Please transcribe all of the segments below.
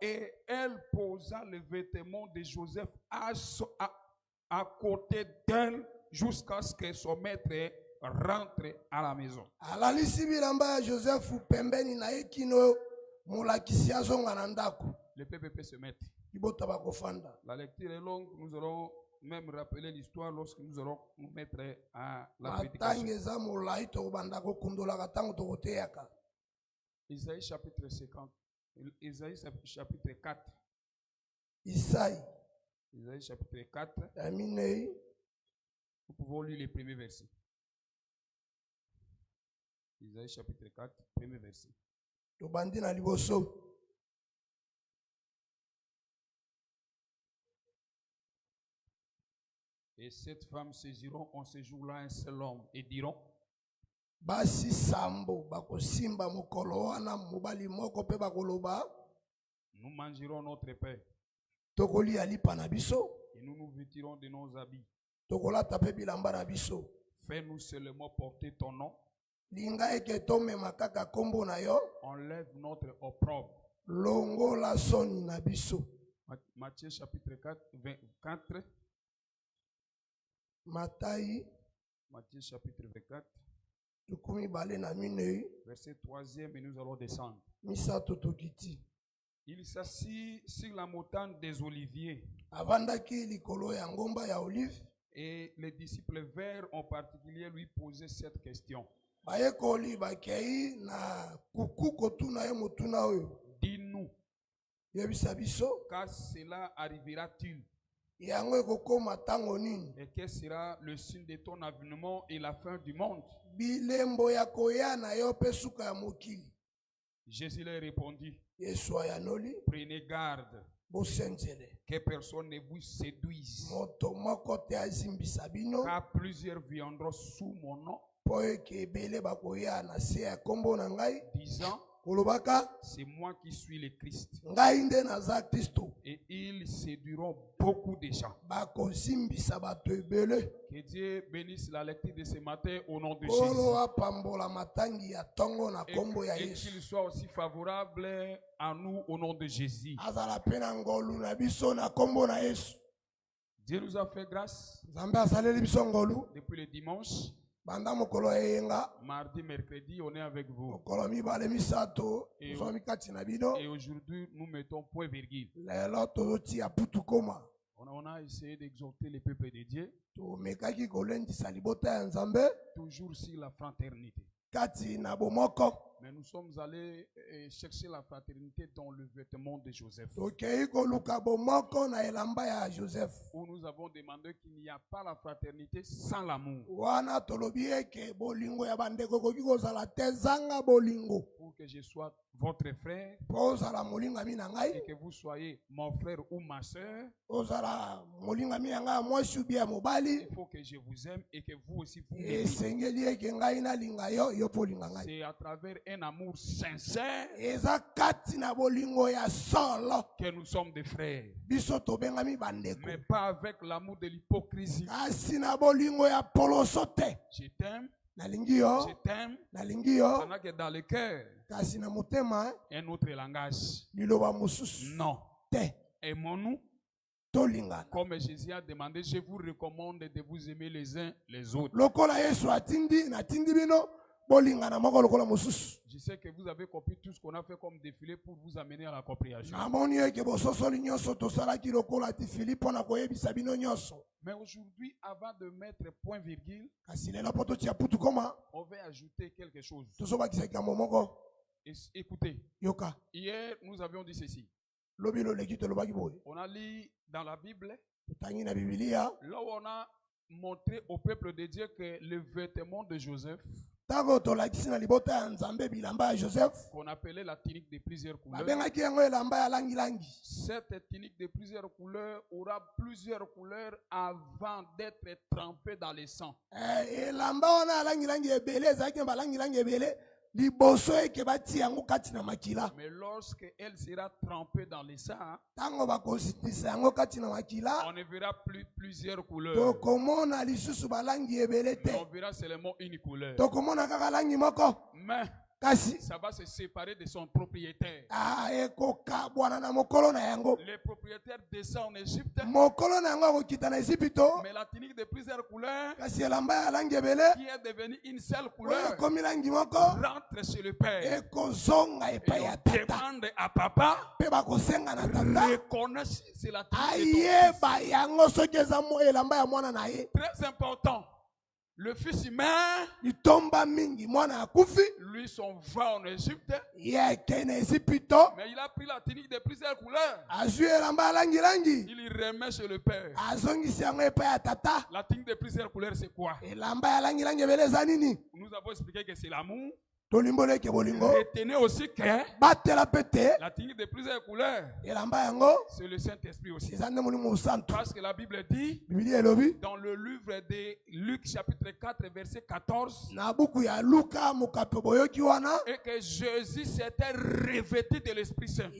Et elle posa le vêtement de Joseph à côté d'elle jusqu'à ce que son maître rentre à la maison. Le peuple peut se mettre. La lecture est longue, nous allons même rappeler l'histoire lorsque nous allons nous mettre à la prédication. Isaïe chapitre 50. Isaïe chapitre 4. Isaïe chapitre 4. Nous pouvons lire les premiers versets. Isaïe chapitre 4, premier verset. Et cette femme saisiront en ce jour-là un seul homme et diront: Basi sambo bakosimba mokolo wana mobali moko pe bakoloba nous mangerons notre pain tokoli alipa na biso et nous nous vêtirons de nos habits. Tokolata pe bilamba na biso. Fais-nous seulement porter ton nom. Linga eke tomema kaka kombo na yo. Enlève notre opprobre. Longo la soni na biso. Matthieu chapitre 4. Matthieu chapitre 24. Verset 3e et nous allons descendre. Il s'assit sur la montagne des Oliviers. Et les disciples vinrent en particulier lui poser cette question. Dis-nous, quand cela arrivera-t-il? Et quel sera le signe de ton avènement et la fin du monde? Jésus leur répondit: prenez garde que personne ne vous séduise, car plusieurs viendront sous mon nom, disant: c'est moi qui suis le Christ. Et ils séduiront beaucoup de gens. Que Dieu bénisse la lecture de ce matin au nom de Jésus. Et qu'il soit aussi favorable à nous au nom de Jésus. Dieu nous a fait grâce depuis le dimanche. Mardi, mercredi, on est avec vous. Et aujourd'hui, nous mettons point virgule. On a essayé d'exhorter les peuples de Dieu, toujours sur la fraternité. Mais nous sommes allés chercher la fraternité dans le vêtement de Joseph. Où nous avons demandé qu'il n'y a pas la fraternité sans l'amour. Pour que je sois votre frère et que vous soyez mon frère ou ma soeur, il faut que je vous aime et que vous aussi vous m'aimez. C'est à travers un amour sincère que nous sommes des frères, mais pas avec l'amour de l'hypocrisie. Je t'aime, je t'aime, pendant que dans le cœur un autre langage. Non. Aimons-nous comme Jésus a demandé. Je vous recommande de vous aimer les uns les autres. Je sais que vous avez compris tout ce qu'on a fait comme défilé pour vous amener à la compréhension. Mais aujourd'hui, avant de mettre point virgule, on va ajouter quelque chose. Écoutez, hier nous avions dit ceci. On a lu dans la Bible, là où on a montré au peuple de Dieu que le vêtement de Joseph, qu'on appelait la tunique de plusieurs couleurs, cette tunique de plusieurs couleurs aura plusieurs couleurs avant d'être trempée dans le sang. Mais lorsque elle sera trempée dans le sang, on ne verra plus plusieurs couleurs, mais on verra seulement une couleur. Mais ça va se séparer de son propriétaire. Les propriétaires descendent en Égypte. Mais la tunique de plusieurs couleurs, qui est devenue une seule couleur, rentre chez le père. Et on demande à papa, reconnaît si c'est la tunique de ton fils. Très important. Le fils humain, lui, son va en Égypte, mais il a pris la tunique de plusieurs couleurs. Il remet chez le père. La tunique de plusieurs couleurs, c'est quoi? Nous avons expliqué que c'est l'amour. Retenez aussi que la tunique de plusieurs couleurs, c'est le Saint-Esprit aussi. Parce que la Bible dit dans le livre de Luc chapitre 4 verset 14 et que Jésus s'était revêtu de l'Esprit Saint.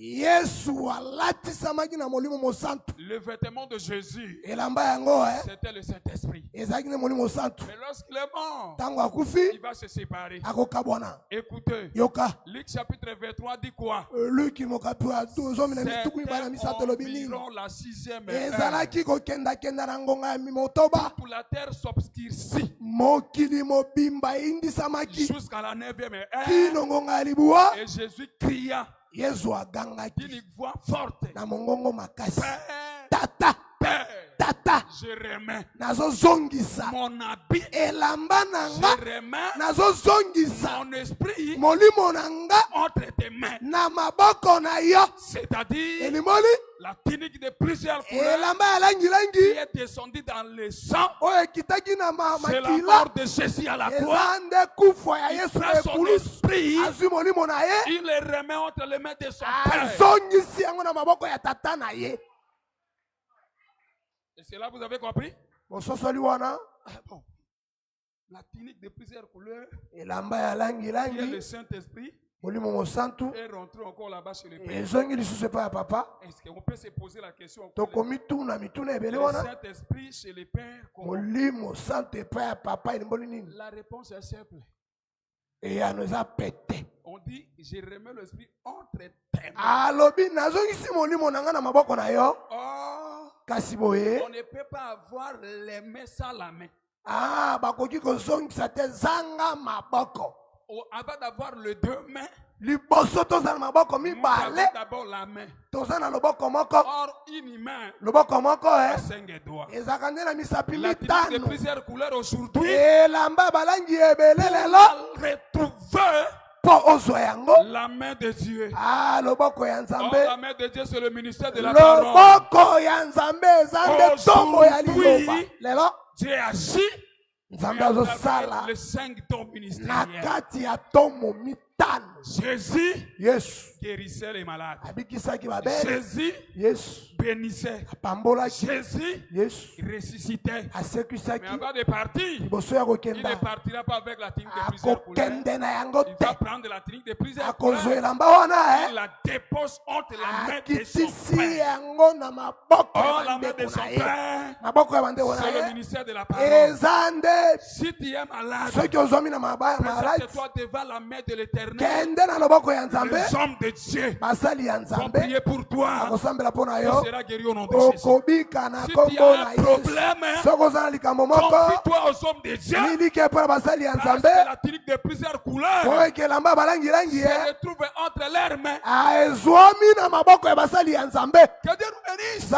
Le vêtement de Jésus, c'était le Saint-Esprit. Mais lorsqu'il est mort, il va se séparer. Écoutez, Luc chapitre 23 dit quoi? C'était environ la 6e heure. Toute la terre s'obscurcit jusqu'à la 9e heure. Et Jésus cria d'une voix forte, Père, Tata, je remets mon habit, je remets mon esprit entre tes mains. C'est-à-dire la tunique de plusieurs couleurs qui est descendue dans le sang. C'est la mort de Jésus à la croix. Il prend son esprit, il le remet entre les mains de son père. Et c'est là que vous avez compris? Bon. La tunique de plusieurs couleurs, qui est le Saint-Esprit, est rentré encore là-bas chez le Père. Est-ce qu'on peut se poser la question? Le Saint-Esprit chez le Père, la réponse est simple. On dit, je remets l'esprit entre tes mains. On ne peut pas avoir les mains sans la main. Avant d'avoir les deux mains, nous avons d'abord la main. Or, une main a 5 doigts. La tunique de plusieurs couleurs aujourd'hui, retrouver la main de Dieu. La main de Dieu, c'est le ministère de la parole. Aujourd'hui, Dieu agit le 5 dons ministériels. Jésus guérissait les malades. Jésus bénissait. Jésus ressuscitait. Mais avant de partir, il ne partira pas avec la tunique de plusieurs couleurs. Il va prendre la tunique de plusieurs couleurs. Il la dépose entre la main de son père. Oh, la main de son père, c'est le ministère de la parole. Si tu es malade, présente-toi devant la main de l'Éternel. Les hommes de Dieu vont prier pour toi. Tu seras guéri au nom de Jésus. Si tu as un problème, confie-toi aux hommes de Dieu. Parce que la tunique de plusieurs couleurs se retrouve entre leurs mains. Que Dieu nous bénisse.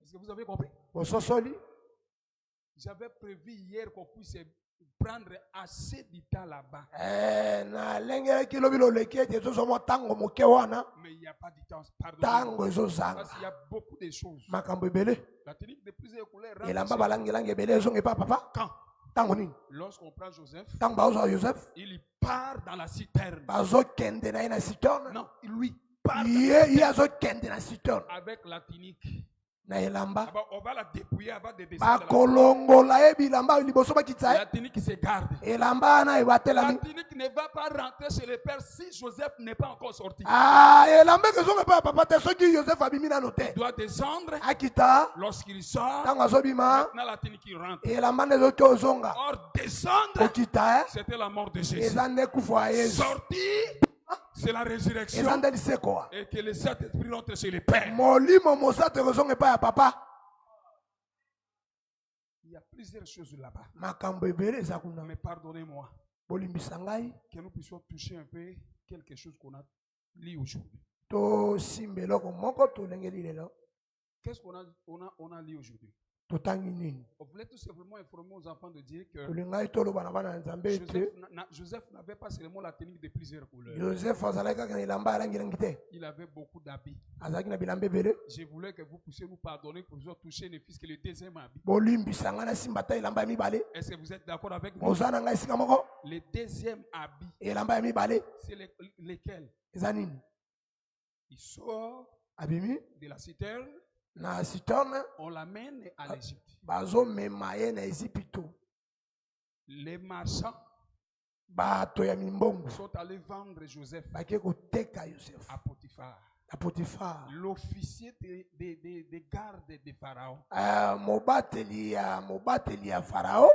Est-ce que vous avez compris? J'avais prévu hier qu'on puisse prendre assez de temps là-bas. Mais il n'y a pas de temps. Pardon. Parce qu'il y a beaucoup de choses. La tunique de plusieurs couleurs. Quand? Lorsqu'on prend Joseph, il part dans la citerne. Non, lui part avec la tunique. na elamba on va la dépouiller avant de ba descendre. kolongola bilamba liboso ba kitsa La tunique se garde. elamba na La ebatelami tunique ne va pas rentrer chez le père si Joseph n'est pas encore sorti. elamba ke zonga pa papa te soki Joseph abimi na Il note doit descendre. akita Lorsqu'il sort, tango azobima maintenant la tunique rentre. elamba nde ezoki ozonga Or, descendre, okita c'était la mort de Jésus. eza nde kufa ya Yesu Sortir, c'est la résurrection. eza nde lisekoa Et que le Saint-Esprit rentre chez le Père. molimo mosato ekozonga epai ya papa Il y a plusieurs choses là-bas. makambo ebele eza kuna Mais pardonnez-moi bolimbisa ngai que nous puissions toucher un peu quelque chose qu'on a lu aujourd'hui. tosimba eloko moko tolengeli lelo Qu'est-ce qu'on a lu aujourd'hui? totangi nini On voulait tout simplement informer aux enfants de dire que tolingai toloba na bana na nzambe ete Joseph n'avait pas seulement la tunique de plusieurs couleurs. Joseph azalaki kaka na elamba ya langi te Il avait beaucoup d'habits. azalaki na bilamba ebele Je voulais que vous puissiez nous pardonner pour nous toucher ne fût-ce que le deuxième habit. bolimbisa ngai nasimba ta elamba ya mibale Est-ce que vous êtes d'accord avec moi? oza na ngai esika moko Le deuxième habit, elamba ya mibale c'est lequel? eza nini Il sort abimi de la citerne, na citerne on l'amène à l'Égypte. bazomema ye na Ezipito Les marchands bato ya mimbongo sont allés vendre Joseph bake koteka Joseph à Potiphar, na Potifar l'officier de garde de Pharaon. mobateli ya Farao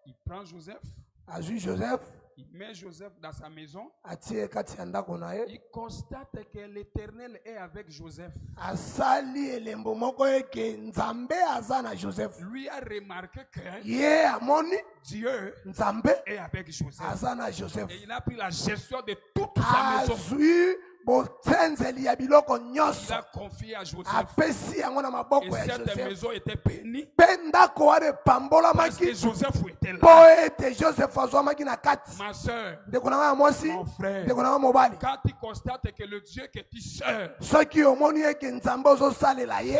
Il prend Joseph, azwi Joseph il met Joseph dans sa maison. atie kati ya ndako na ye Il constate que l'Éternel est avec Joseph. asali elembo moko eke nzambe aza na Joseph Lui a remarqué que ye amoni Dieu nzambe est avec Joseph. aza na Joseph Et il a pris la gestion de toute sa maison. azwi botenzeli ya biloko Il nyonso a confié à Joseph. apesi yango na Et maboko ya cette Joseph maison était bénie mpe ndako wana parce que epambolamaki Joseph était mpo là. ete Joseph azwamaki na kati Ma soeur, ndeko na ngai ya mwasi mon frère, ndeko na ngai mobali quand tu constates que le Dieu que tu sers, soki omoni eke nzambe ozosalela ye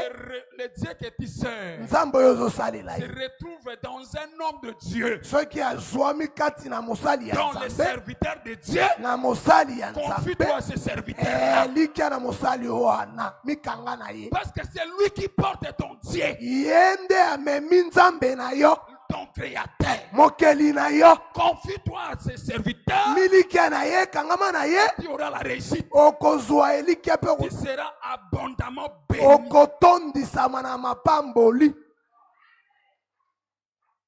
le Dieu que tu sers, nzambe oyo ozosalela se ye retrouve dans un homme de Dieu, soki azwami kati na mosali ya dans le nzambe serviteur de Dieu, na mosali ya confie-toi à nzambe ce serviteur-là. likia na mosali wana mikanga na ye Parce que c'est lui qui porte ton Dieu, ye nde amemi nzambe na yo ton créateur. mokeli na yo Confie-toi à ce serviteur, milikia na ye kangama na ye tu auras la réussite. okozwa elikia mpe Tu seras abondamment béni. okotondisama na mapamboli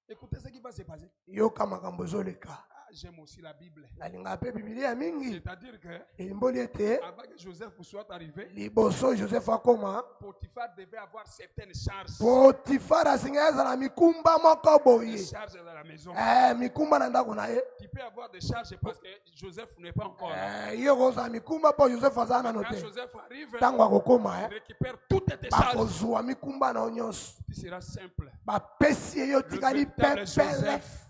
Écoutez ce qui va se passer. yoka makambo ezoleka J'aime aussi la Bible. nalingaka mpe bibilia mingi C'est-à-dire que elimboli ete avant que Joseph soit arrivé, liboso Joseph akoma Potiphar devait avoir certaines charges. Potifar asinga azala mikumba moko boye Des charges dans la maison. mikumba na ndako na ye Tu peux avoir des charges parce que Joseph n'est pas encore là. ye kozala mikumba mpo Joseph aza nano Quand te Joseph arrive, ntango akokoma récupère toutes tes charges. bakozwa mikumba na yo nyonso Tu seras simple. bapesi ye yo Le tikali véritable pepele Joseph,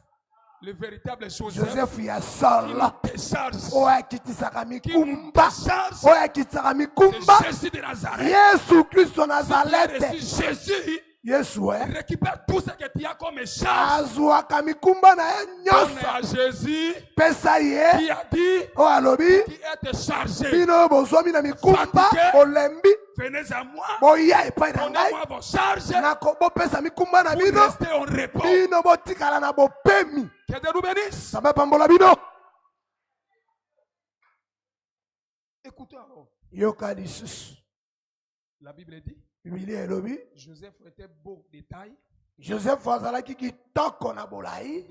le véritable Joseph, Joseph ya qui sala nous décharge, oyo akitisaka qui nous mikumba décharge, oyo akitisaka mikumba c'est Jésus de Nazareth. yesu kristo Tu as nazarete reçu Jésus, yesu récupère tout ce que tu as comme charge. azwaka mikumba na ye Donne nyonso à Jésus pesa ye qui a dit, oyo alobi qui est chargé. bino oyo bozwami na mikumba Fatigué. olembi Venez à moi, boya epai na ngai donnez-moi vos charges, bopesa mikumba na vous bino restez en repos. bino botikala na bopemi Que Dieu nous bénisse. nzambe apambola bino Écoutez alors, yoka lisusu la Bible dit, bibilia elobi Joseph était beau de taille joseph azalaki kitoko na bolai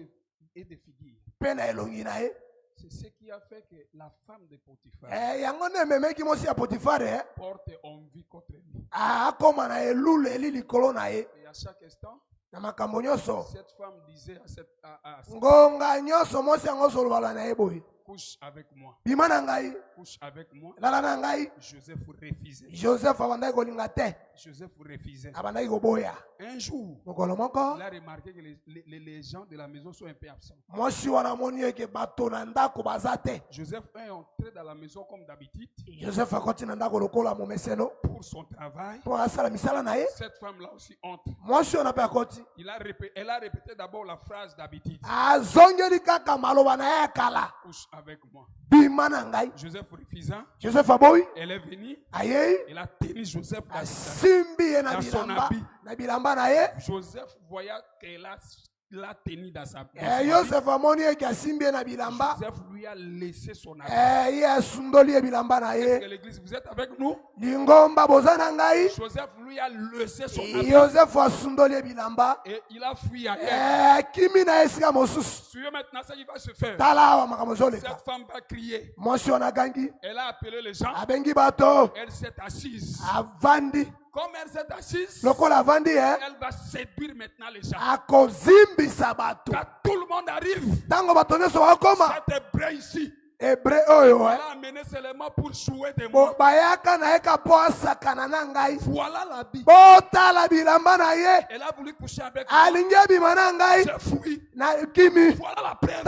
et de figure. mpe na elongi na ye C'est ce qui a fait que la femme de Potiphar yango nde ememeki mwasi ya potifare porte envie contre lui. akoma na eluleli likolo na ye Et à chaque instant, na makambo nyonso cette femme disait à ngonga nyonso mwasi yango solobala na ye boye couche avec moi, bima na ngai couche avec moi. lala na ngai Joseph refusait. joseph abandaki kolinga te Joseph refusait. abandaki koboya Un jour, mokolo moko il a remarqué que les gens de la maison sont un peu absents. mwasi wana amoni eke bato na ndako baza te Joseph est entré dans la maison comme d'habitude joseph akoti na ndako lokola momeseno pour son travail. mpo asala misala na ye Cette femme-là aussi entre. mwasi wana mpe akoti Elle a répété d'abord la phrase d'habitude. azongeli kaka maloba na ye ya kala Couche avec moi. Bimana ngai. Joseph refusant. Joseph aboyi. Elle est venue. Aye. Il a tenu Joseph dans son habit. Na bilamba na ye. Joseph voyait qu'elle l'a tenu dans sa Joseph amoni ekasimbi na bilamba. Joseph lui a laissé son habit. Ye sundoli bilamba na ye. Est-ce que l'église, vous êtes avec nous? Lingomba bozana ngai. Joseph lui a laissé son habit. Joseph asundoli bilamba. Et il a fui ailleurs. Kimi na esika mosusu. Suivez maintenant ce qui va se faire. Tala makamozole. Cette femme va crier. Motion na gangi. Elle a appelé les gens. Abengi bato. Elle s'est assise. Avandi. Comme elle s'est assise, elle va séduire maintenant les gens. Quand tout le monde arrive, cet hébreu ici, elle a amené seulement pour jouer des mots. Voilà l'habit. Elle a voulu coucher avec moi. J'ai fui. Voilà la preuve.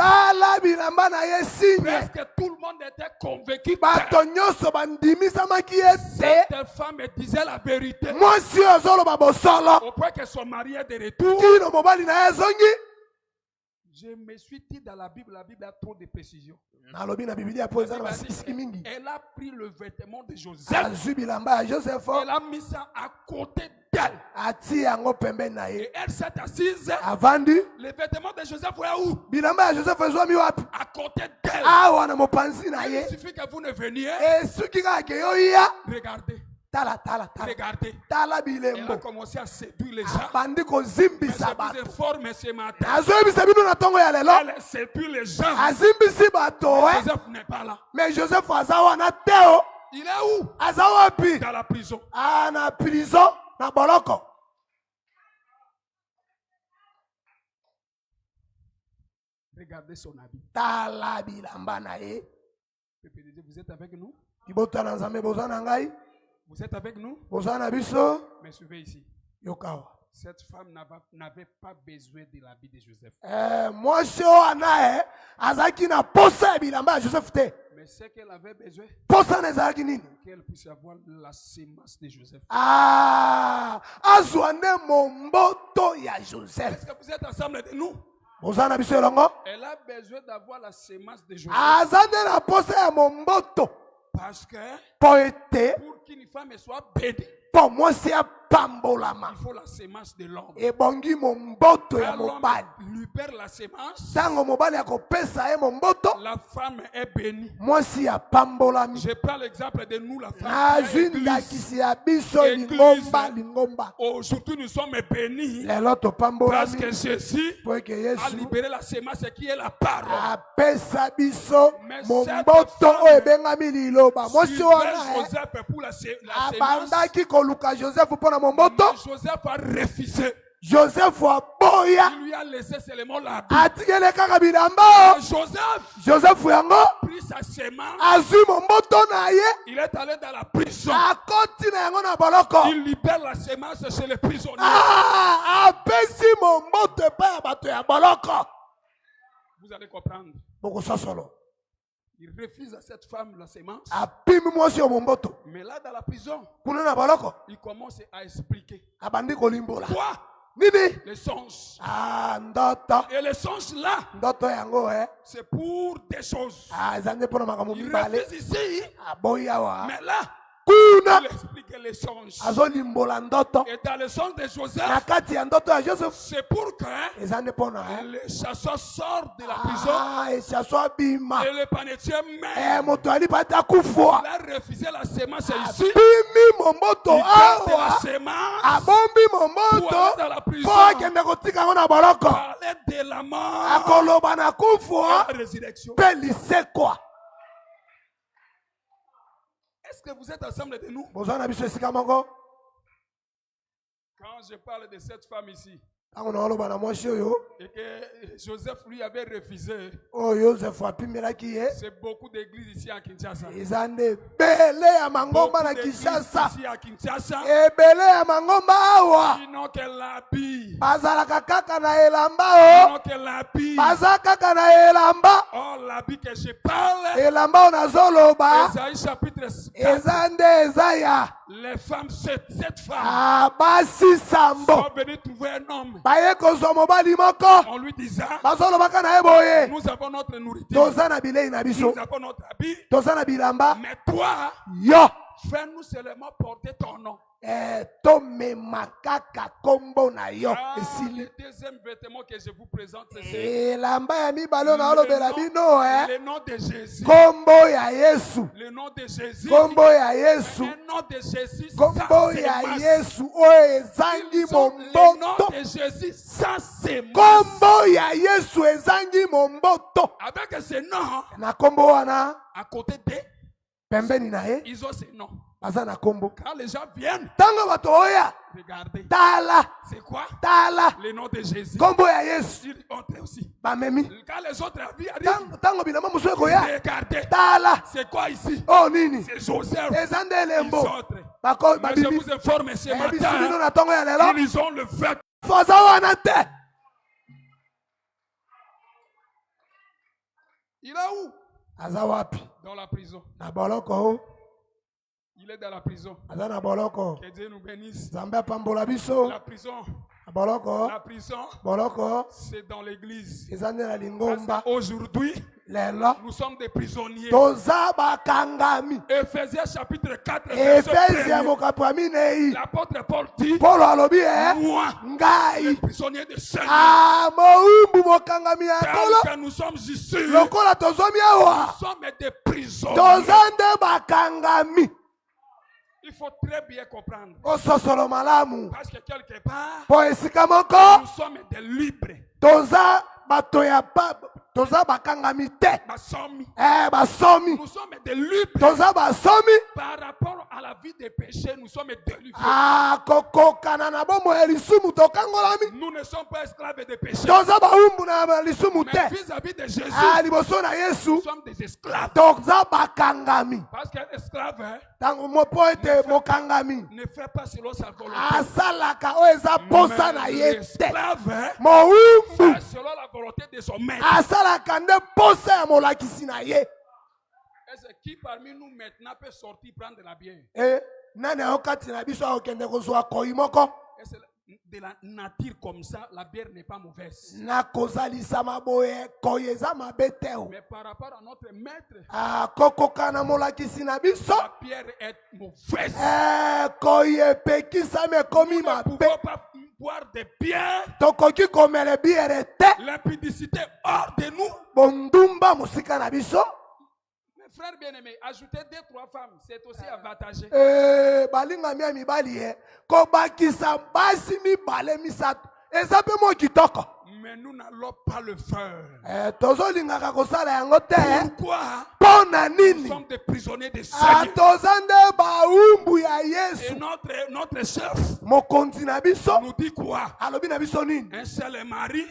Presque tout le monde était convaincu. Cette femme disait la vérité. Au point que son mari est de retour. Je me suis dit dans la Bible a trop de précisions. Elle a pris le vêtement de Joseph. Elle a mis ça à côté d'elle. Et elle s'est assise. Le vêtement de Joseph est où? À côté d'elle. Il suffit que vous ne veniez. Regardez. Regardez. Elle a commencé à séduire les gens. Elle se forme ce matin. Elle séduit les gens. Joseph n'est pas là. Mais Joseph il est où? Dans la prison. Na prison na boloko. Regardez son habit. Vous êtes avec nous? Vous êtes avec nous? Mais suivez ici. Cette femme n'avait pas besoin de l'habit de Joseph. Mais ce qu'elle avait besoin, qu'elle puisse avoir la sémence de Joseph. Est-ce que vous êtes ensemble de nous? Elle a besoin d'avoir la sémence de Joseph. Parce que pour qu'une femme soit bénie, il faut la sémence de l'homme. Lui perd la sémence. La femme est bénie. Je prends l'exemple de nous, la femme. Surtout nous sommes bénis parce que Jésus a libéré la sémence qui est la parole. Mais Joseph pour la sémence, Joseph a refusé. Joseph il lui a laissé seulement la Joseph prit sa sémence. Il est allé dans la prison. Il libère la sémence chez les prisonniers. Vous allez comprendre. Il refuse à cette femme la sémence. Mais là, dans la prison, il commence à expliquer. Quoi? Les songes. Et les songes là, c'est pour des choses. Il refuse ici. Mais là, il explique les songes. Et dans les songes de Joseph, c'est pour que les chasseurs sortent de la prison et le panetier meurt. Il a refusé la sémence ici. Il garde la sémence pour aller dans la prison. Parler de la mort et la résurrection. Est-ce que vous êtes ensemble de nous? Quand je parle de cette femme ici, et que Joseph lui avait refusé, c'est beaucoup d'églises ici à Kinshasa. Beaucoup d'églises ici à Kinshasa, ils n'ont que l'habit. Ils n'ont que l'habit. Oh, l'habit que je parle, Esaïe chapitre 4, Les femmes, cette femme, basi sambo sont venues trouver un homme baye kozwa mobali moko en lui disant, bazolobaka na ye boye nous avons notre nourriture, toza na bilei na biso nous avons notre habit, toza na bilamba mais toi, yo fais-nous seulement porter ton nom. tomema kaka kombo na yo esili Le deuxième vêtement que je vous présente, c'est elamba ya mibale na olobela bino le nom de Jésus. kombo ya Yesu Le nom de Jésus. kombo ya Yesu Le nom de Jésus. kombo ya Yesu oyo ezangi Le nom momboto de Jésus, ça c'est kombo ya Yesu ezangi momboto avec ce nom, na kombo wana à côté d'eux, pembeni na ye ils ont ce nom. baza na kombo Quand les gens viennent, ntango bato oya regardez, tala c'est quoi tala le nom de Jésus? kombo ya Yesu Ils ont aussi. bamemi Quand les autres arrivent, ntango bilamba mosusu ekoya regardez, tala c'est quoi ici? oh nini C'est Joseph. eza nde Ils elembo autres. Mais je babimi vous informe ce ebisi bino matin, na ntongo ya lelo ils ont le fait. foza wana te Il est où? aza wapi Dans la prison. na boloko Il est dans la prison. aza na boloko Que Dieu nous bénisse. nzambe apambola biso La prison, na boloko la prison, boloko c'est dans l'église. eza nde na Parce lingomba qu'aujourd'hui, lelo nous sommes des prisonniers. toza bakangami Ephésiens chapitre 4, verset efesi ya 1. mokapo ya minei L'apôtre Paul dit, polo alobi moi, le ngai prisonnier de Seigneur, mowumbu mokangami ya tel kolo que nous sommes ici, lokola tozwami awa nous sommes des prisonniers. toza nde bakangami Il faut très bien comprendre. ososolo malamu Parce que quelque part, po esika moko nous sommes des libres. toza bato ya toza bakangami te Basomi. basomi Nous sommes des libres. toza basomi Par rapport à la vie des péchés, nous sommes délivrés. kokokana na bomo ya lisumu tokangolami Nous ne sommes pas esclaves des péchés. toza bawumbu na lisumu Mais te vis-à-vis de Jésus, liboso na Yesu nous sommes des esclaves. toza bakangami Parce qu'un esclave ntango po ete mokangami ne fait pas selon sa volonté. asalaka oyo eza posa na Mais ye te l'esclave mowumbu fait selon la volonté de son maître. asalaka nde posa ya molakisi na ye Est-ce qui parmi nous maintenant peut sortir prendre la bière? nani ayo kati na biso akokende kozwa koi moko Est-ce de la nature comme ça, la bière n'est pas mauvaise. na kozalisama boye koi eza mabe te o Mais par rapport à notre maître, kokoka na molakisi na biso la bière est mauvaise. koi epekisami ekomi Nous ne mabe pouvons pas boire des bières. tokoki komela biere te L'impudicité hors de nous. bondumba mosika na biso Mes frères bien-aimés, ajouter 2-3 femmes, c'est aussi avantageux. balingami ya mibali kobakisa basi mibale misato eza mpe mo kitoko Mais nous n'allons pas le faire. tozolingaka kosala yango te Pourquoi? mpo na Nous nini sommes des prisonniers de Seigneur. toza nde bawumbu ya Et Yesu notre chef mokonzi na biso nous dit quoi? alobi na biso nini Un seul mari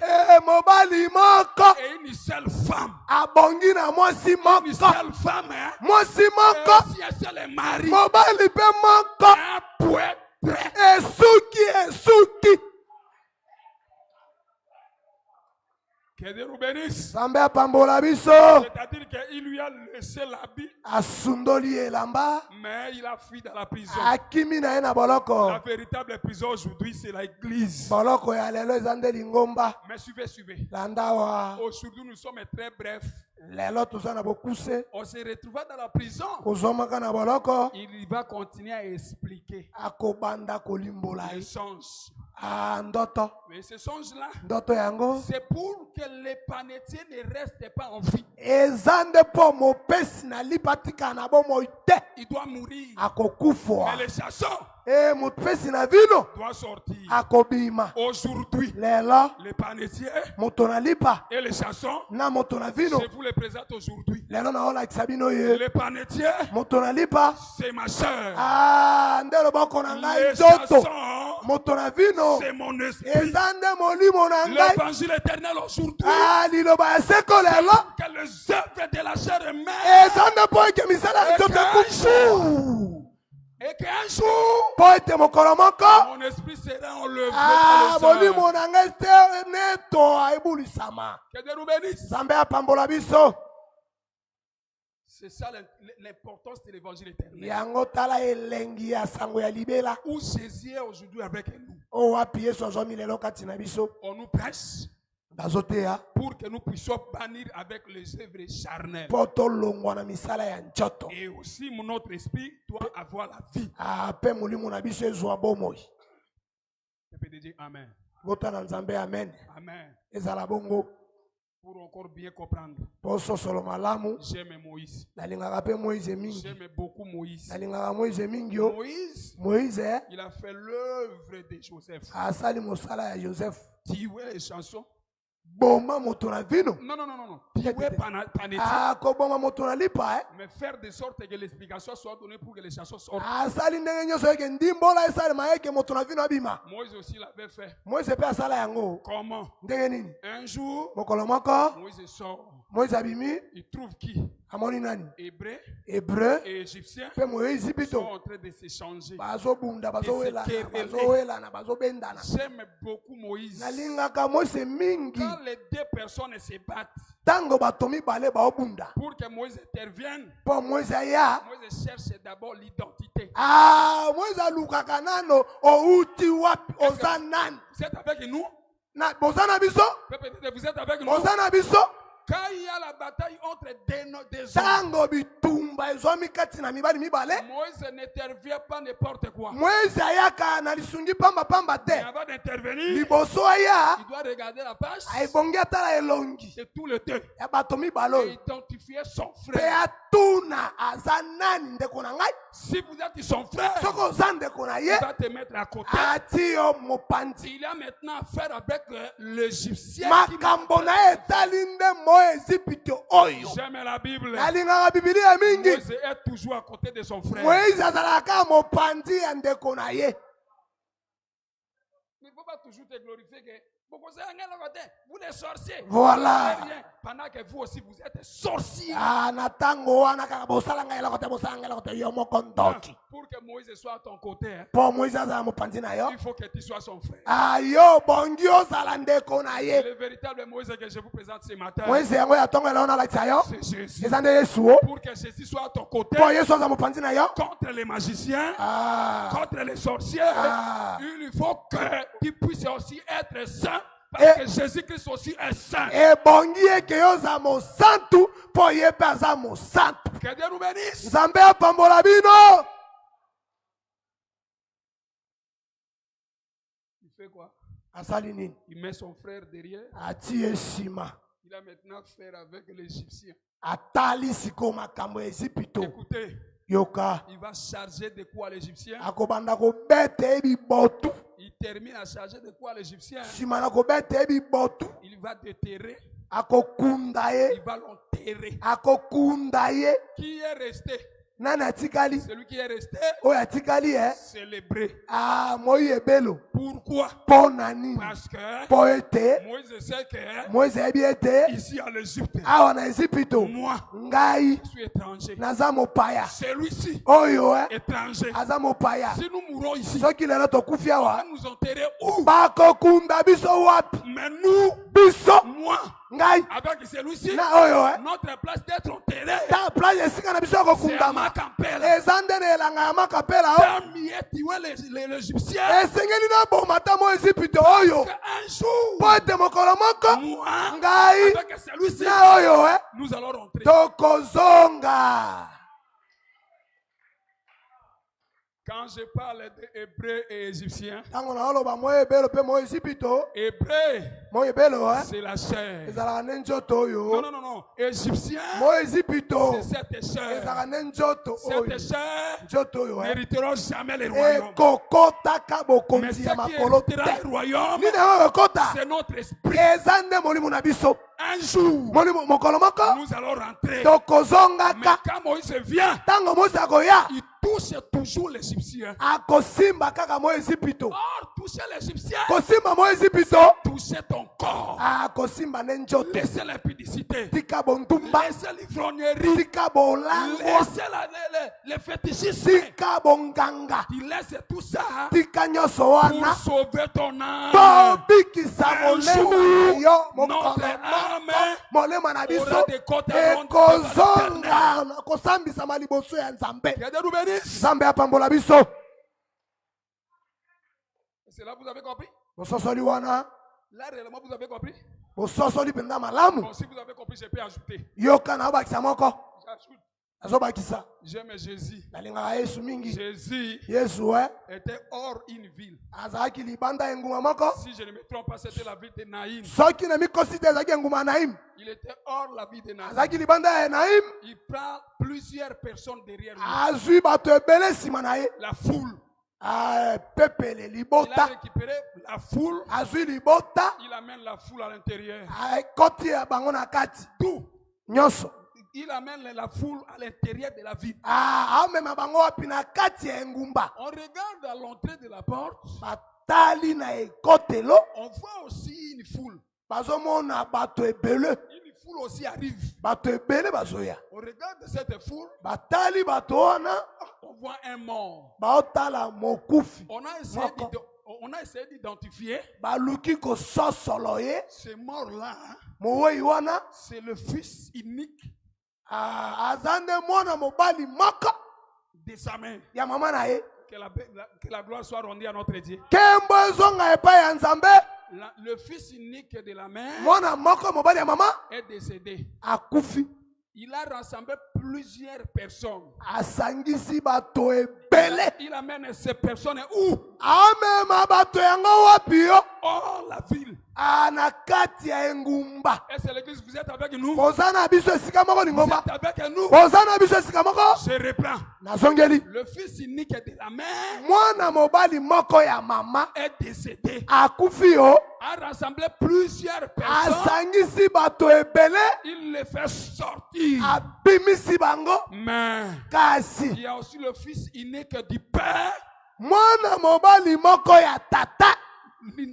mobali moko et une seule femme. abongi na mwasi Une moko seule femme, hein? mwasi Et moko aussi un seul mari. mobali mpe moko Un poète. esuki Que Dieu nous bénisse. nzambe apambola biso C'est-à-dire qu'il lui a laissé l'habit, asundoli elamba mais il a fui dans la prison. akimi na ye na boloko La véritable prison aujourd'hui, c'est l'église. boloko ya lelo eza nde lingomba Mais suivez. landa wa Aujourd'hui, nous sommes très brefs. lelo toza na bokuse On se retrouva dans la prison. kozwamaka na boloko Il va continuer à expliquer akobanda kolimbola les ye songes. ndoto Mais ces songes-là, ndoto yango c'est pour que les panetiers ne restent pas en vie. eza nde mpo mopesi na lipa tika na bomoi te Il doit mourir. akokufwa Mais les chasseurs mopesi na vino doivent sortir. akobima Aujourd'hui, lelo les panetiers moto na lipa et les chasseurs, na moto na vino je vous les présente aujourd'hui. lelo naolakisa bino ye Les panetiers, moto na lipa c'est ma soeur. nde loboko na ngai Les nzoto chasseurs, moto na vino c'est mon esprit. eza nde molimo na ngai L'évangile éternel aujourd'hui, liloba ya seko lelo que les œuvres de la chair humaine, eza nde mpo ete misala ya nzoto ekufu et qu'un jour, mpo ete mokolo moko mon esprit sera enlevé par le molimo sang. na ngai te neto ebulisama Que Dieu nous bénisse. nzambe apambola biso C'est ça l'importance de l'évangile éternel. Yango tala elengi ya sango ya libela. Où Jésus est aujourd'hui avec nous. O wapi Yesu azwami lelo kati na biso. On nous presse. Bazoteya. Pour que nous puissions bannir avec les œuvres charnelles. Poto longwa na misala ya nchoto. Et aussi notre esprit doit avoir la vie. Pe mulimu na biso ezwa bomoi. Je peux te dire amen. Bota na Nzambe amen. Amen. Ezala bongo. Pour encore bien comprendre. Poso solo malamu. J'aime Moïse. Nalingaka pe Moïse mingi. J'aime beaucoup Moïse. Nalingaka Moïse mingi yo. Moïse, il a fait l'œuvre de Joseph. Asali mosala ya Joseph. Tu vois les chansons. Boma moto na vino. Non. Boma moto na lipa mais faire de sorte que l'explication soit donnée pour que les chansons sortent. Asali ndenge nyoso yeke ndimbola esali maeke moto na vino abima. Moïse aussi l'avait fait. Moïse pe asala yango. Comment? Ndenge nini? Un jour, mokolo moko Moïse sort. Moïse abimi. Il trouve qui? Amoni nani? Hébreu et Égyptien pe Moïse sont en train de s'échanger. Bazobunda, bazowela na bazobendana. J'aime beaucoup Moïse. Nalingaka Moïse mingi. Quand les deux personnes se battent, tango batomi bale baobunda. Pour que Moïse intervienne, pour Moïse aya. Moïse cherche d'abord l'identité. Moïse alukaka nano outi wapi ozanan. Vous êtes avec nous? Na bozana biso? Vous êtes avec nous? Bozana biso? Quand il y a la bataille entre des hommes, tango bitumba ezwami kati na mibali mibale. Moïse n'intervient pas n'importe quoi. Moïse ayaka na lisungi pamba pamba te. Avant d'intervenir, liboso aya. Il doit regarder la page. Aibongi atala elongi. C'est tout le temps. Ya bato mibalo. Et identifier son frère. Pe atuna azanani ndeko na ngai. Si vous êtes son frère, soko zande kona ye. Il va te mettre à côté. Atio mopanzi. Il a maintenant affaire avec l'Égyptien. Makambo na etalinde j'aime la Bible. Moïse est toujours à côté de son frère. Moïse azalaka mopanzi ya ndeko na ye. Il ne faut pas toujours te glorifier que vous les sorciers. Voilà. Pendant que vous aussi vous êtes sorciers. Pour que Moïse soit à ton côté, il faut que tu sois son frère. Le véritable Moïse que je vous présente ce matin, c'est Jésus. Pour que Jésus soit à ton côté, contre les magiciens, contre les sorciers, il faut que tu puisses aussi être saint. Parce que Jésus-Christ aussi est saint. Et bongie que yoza mo santu po yepaza mo santu. Que Dieu nous bénisse. Nzambe apambola bino. Il fait quoi? Asali nini? Il met son frère derrière. Ati esima. Il a maintenant affaire avec l'Égyptien. Atali siko makambo Égypto. Écoutez. Yoka. Il va charger de quoi l'Égyptien? Akobanda ko bete bibotu. Il termine à charger de quoi l'Égyptien? Simana ko bete bibotu. Il va déterrer. Akokunda ye. Il va l'enterrer. Akokunda ye. Qui est resté? Nana tikali. Celui qui est resté. Oya tikali célébré. Moïse belo. Pourquoi? Ponani. Parce que poete. Moïse sait que Moïse ebiete. Ici à l'Égypte. En Égypte. Moi. Ngai. Je suis étranger. Nazamo paya. Celui-ci. Oyo étranger. Azamo paya. Si nous mourons ici. Ce qu'il est tokufia wa. On va nous enterrer où? Bakokunda biso wapi. Mais nous. Biso. Moi. Ngai. Avec celui-ci. Na oyo notre place d'être enterré. Ta place esika na biso kokundama. Ezandene elanga makapela o. L'Égyptien. Esengeli na bomata mo Égypte oyo. Un jour. Pote mokolo moko. Moi. Ngai. Avec celui-ci. Na oyo nous allons rentrer. Tokozonga. Quand je parle d'Hébreu et Égyptien, Hébreu, c'est la chair. Non. Égyptien, c'est cette chair. Cette chair n'héritera jamais le royaume. Mais ce qui héritera le royaume, c'est notre esprit. Un jour, nous allons rentrer. Mais quand Moïse vient, il touche toujours l'Égyptien. akosimba kaka mo Ezipito. Or, toucher l'Égyptien, Kosimba mo Ezipito. toucher ton corps. Akosimba nenjote. Laissez l'impudicité. Tika bontumba. Laissez l'ivrognerie. Tika bolango. Laissez les fétichismes. Tika bonganga. Tu laisses tout ça Tika nyoso pour wana. sauver ton âme. Tobikisa Un jour, molema yo notre âme molema na biso aura des côtes à ekozonga kosambisama liboso ya Nzambe. Que Dieu nous bénisse. Nzambe apambola biso. C'est là vous avez compris? Bososoli wana. Là réellement vous avez compris? Bososoli penza malamu. Bon, si vous avez compris, je peux ajouter. Yoka na obakisa moko. J'ajoute. Azobakisa. J'aime Jésus. Nalingaka Yesu mingi. Jésus Yesu était hors une ville. azalaki libanda enguma moko. Si je ne me trompe pas, c'était la ville de Naïm. Soki na mikosi te ezalaki enguma Naïm. Il était hors la ville de Naïm. Azalaki libanda ya Naïm. Il prend plusieurs personnes derrière lui. Azwi bato ebele nsima na ye. La foule. Pepele Il a libota. récupéré la foule. Azwi libota. Il amène la foule à l'intérieur. Koti ya bango na kati. Tout. Nyonso. Il amène la foule à l'intérieur de la ville. Amema bango wapi na kati ya engumba. On regarde à l'entrée de la porte. Batali na ekotelo. On voit aussi une foule. Bazomona bato ebele. Une foule aussi arrive. Bato ebele bazoya. On regarde cette foule. Batali bato wana. On voit un mort. Baotala mokufi. On a essayé d'identifier. Baluki ko sosolo ye. Ce mort-là, Mowei wana. c'est le fils unique Azande mwana mobali moko. de sa main. Ya mama na ye. Que la gloire soit rendue à notre Dieu. Kembo ezonga epai ya Nzambe. Le fils unique de la mère Mwana moko mobali ya mama. est décédé. Akufi. Il a rassemblé plusieurs personnes. Asangisi bato ebele. Il amène ces personnes où? Amema bato yango wapi yo? Hors la ville. Na kati ya engumba. Et c'est l'église, vous êtes avec nous? Ozana biso esika moko Vous ningomba. êtes avec nous? Ozana biso esika moko. Je reprends. Nazongeli. Le fils unique de la mère Mwana mobali moko ya mama. est décédé. Akufi yo. A rassemblé plusieurs personnes. Asangisi bato ebele. Il les fait sortir. Abimisi bango. Mais Kasi. il y a aussi le fils unique du père. Mwana mobali moko ya tata.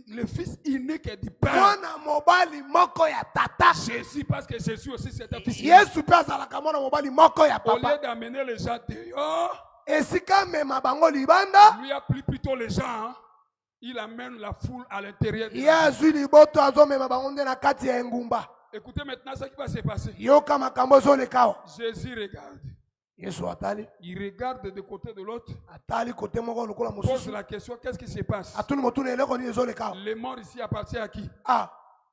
Le fils unique du père. Mwana mobali moko ya tata. Jésus, parce que Jésus aussi c'est un fils unique. Yesu pe azalaka mwana mobali moko ya Au lieu papa. d'amener les gens dehors, Esika mema bango libanda. lui appelle plutôt les gens. Il amène la foule à l'intérieur. Yesu liboto azomema bango nde na kati ya engumba. Écoutez maintenant ce qui va se passer. Yoka makambo ezoleka. Jésus regarde. Yesu atali. Il regarde de côté de l'autre. Atali kote moko lokola Pose mosusu. la question, qu'est-ce qui se passe? Atuni motuna eleko ni ezoleka. Les morts ici appartiennent à qui?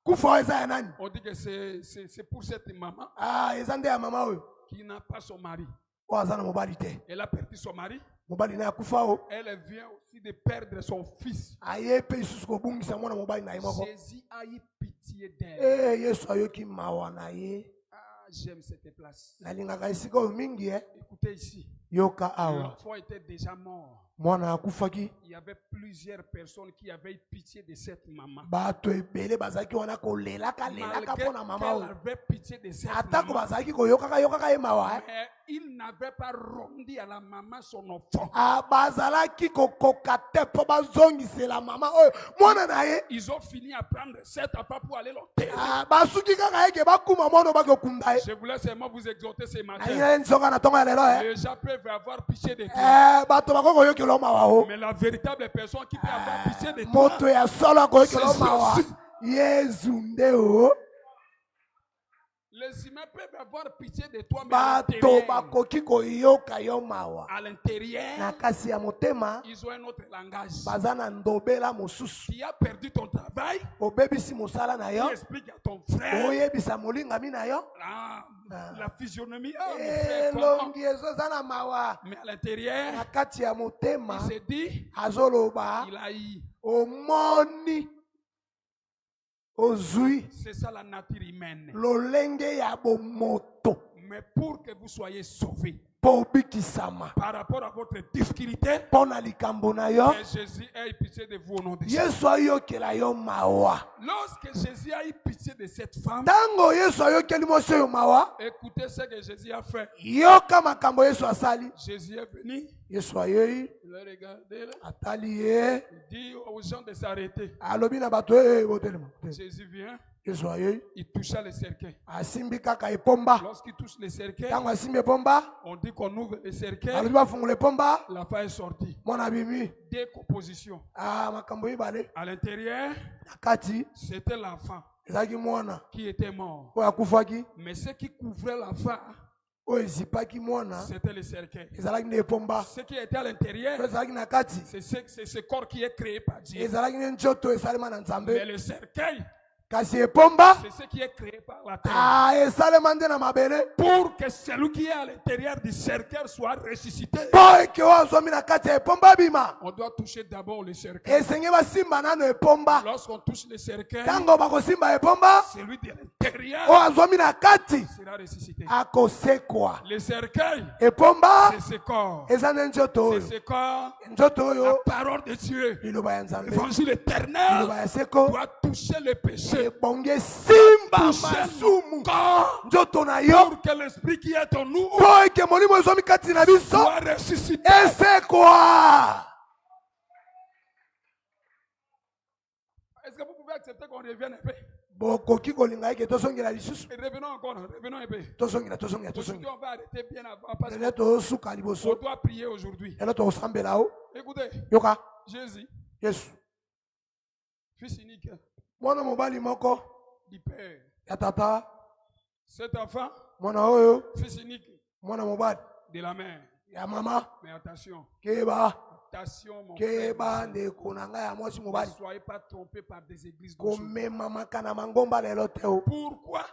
Kufa eza ya nani? On dit que c'est pour cette maman Eza nde ya mama oyo. qui n'a pas son mari. O azana mobali te. Elle a perdu son mari. Mobali na kufa o. Elle vient aussi de perdre son fils. Aye pe isusu ko bungisa mwana mobali na ye moko. Jésus a eu pitié d'elle. Yesu ayoki mawa na ye. J'aime cette place. Nalingaka esika oyo mingi Écoutez ici. Yoka awa. L'enfant était déjà mort. Mwana akufaki. Il y avait plusieurs personnes qui avaient pitié de cette maman. Bato ebele bazaki wana kolelaka lelaka Malgré pona mama qu'elle oyo. avait pitié de cette Atako maman, bazaki koyokaka ye mawa. mais il n'avait pas rendu à la maman son enfant. Bazalaki kokoka te po bazongisela mama oyo mwana na ye. Ils ont fini à prendre cet enfant pour aller l'enterrer. Basuki kaka yeke bakuma mwana bakokunda ye. Je voulais seulement vous exhorter ce matin. Aye nzoka na tongo ya lelo Les gens peuvent avoir pitié de toi. bato bakokoyokela mawa o. Mais la véritable personne qui peut avoir pitié de toi, Moto ya solo akoyokela c'est mawa. Jésus. Yesu nde o. Les humains peuvent avoir pitié de toi, mais Bato bakoki koyoka yo mawa. à l'intérieur, Na kasi ya motema ils ont un autre langage. baza na ndobela mosusu. Tu as perdu ton travail, Obebisi mosala na yo. tu expliques à ton frère Oyebisa molingami na yo. la physionomie. Oh, mon frère, comment? Elongi ezoza na mawa. Mais à l'intérieur, Na kati ya motema il s'est dit, azoloba il a eu. omoni ozui C'est ça la nature humaine. lolenge ya bomoto. Mais pour que vous soyez sauvés, par rapport à votre difficulté, que Jésus ait pitié de vous au nom de Jésus. Jésus. Lorsque Jésus a eu pitié de cette femme, écoutez ce que Jésus a fait. Jésus est venu, il a regardé, il dit aux gens de s'arrêter. Jésus vient, il toucha le cercueil. Lorsqu'il touche le cercueil, on dit qu'on ouvre le cercueil, la femme est sortie. Décomposition. À l'intérieur, c'était l'enfant qui était mort. Mais ce qui couvrait l'enfant, c'était le cercueil. Ce qui était à l'intérieur, c'est ce corps qui est créé par Dieu. Mais le cercueil, c'est ce qui est créé par la terre. Pour que celui qui est à l'intérieur du cercueil soit ressuscité, on doit toucher d'abord le cercueil. Lorsqu'on touche le cercueil, celui de l'intérieur sera ressuscité. Le cercueil, c'est ce corps. C'est ce corps. La parole de Dieu, l'évangile éternel, doit toucher le péché. Pour que l'esprit qui est en nous soit ressuscité. Est-ce que vous pouvez accepter qu'on revienne un peu? Revenons encore, revenons un peu. Aujourd'hui, on va arrêter bien avant parce qu'on doit prier aujourd'hui. Écoutez, Jésus, fils unique du Père, cet enfant, fils unique de la mère. Mais attention, attention mon frère, ne soyez pas trompés par des églises d'aujourd'hui. Pourquoi?